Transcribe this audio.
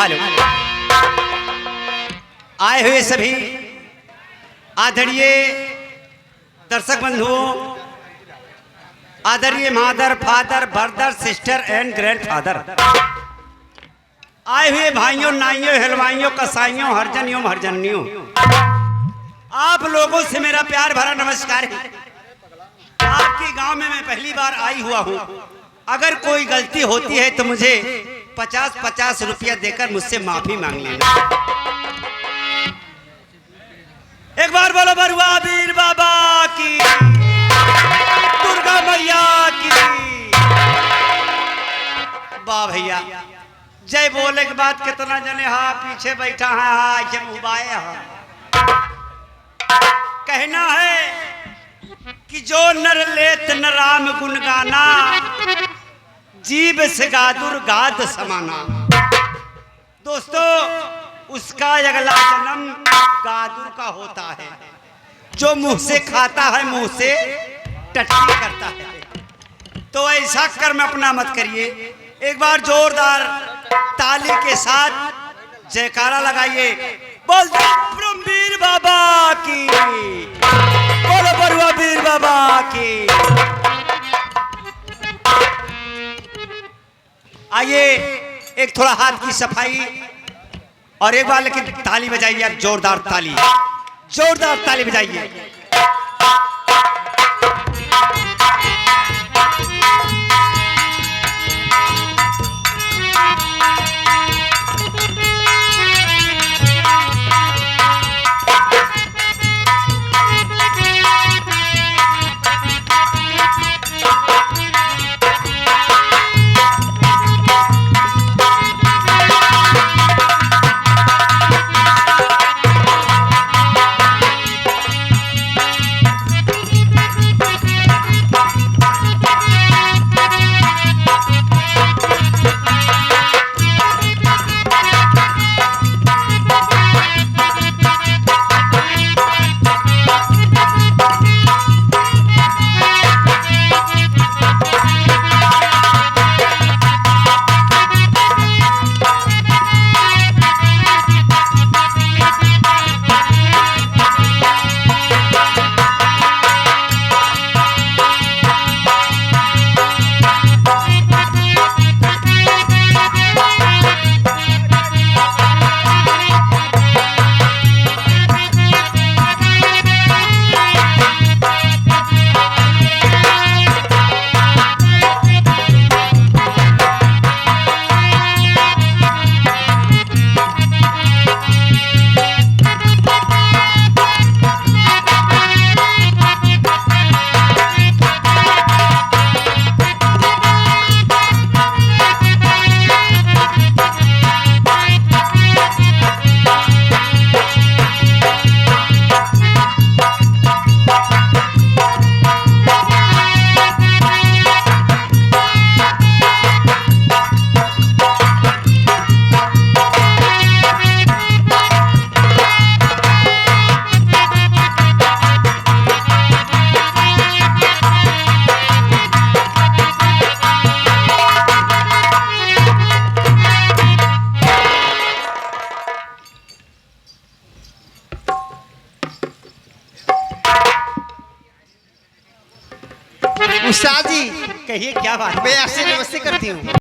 Hello. आए हुए सभी आदरणीय दर्शक बंधुओं, आदरणीय mother, father, brother, sister and grandfather, आए हुए भाइयों, नाइयों, हलवाइयों, कसाइयों, हरजनियों, हरजनियों, आप लोगों से मेरा प्यार भरा नमस्कार है। आपके गांव में मैं पहली बार आई हुआ हूं। अगर कोई गलती होती है तो मुझे 50-50 रुपया देकर मुझसे माफी मांग लेना। एक बार बोलो बरुआ वीर बाबा की, दुर्गा मैया की। वाह भैया, जय बोले के बाद कितना जने हाँ पीछे बैठा है, हाँ ऐसे मुबाए हाँ। कहना है कि जो नर लेत न राम गुण गाना, जीव से गादुर गाद समाना। दोस्तों, उसका अगला जन्म गादुर का होता है, जो मुंह से खाता है मुंह से टट्टी करता है। तो ऐसा कर्म अपना मत करिए। एक बार जोरदार ताली के साथ जयकारा लगाइए। बोल वीर बाबा की, बोलो बरुआ वीर बाबा की। आइए एक थोड़ा हाथ की सफाई और एक बार लेकिन ताली बजाइए आप, जोरदार ताली, जोरदार ताली बजाइए। उस्ताद जी, कहिए क्या बात। मैं आपसे नमस्ते करती हूँ।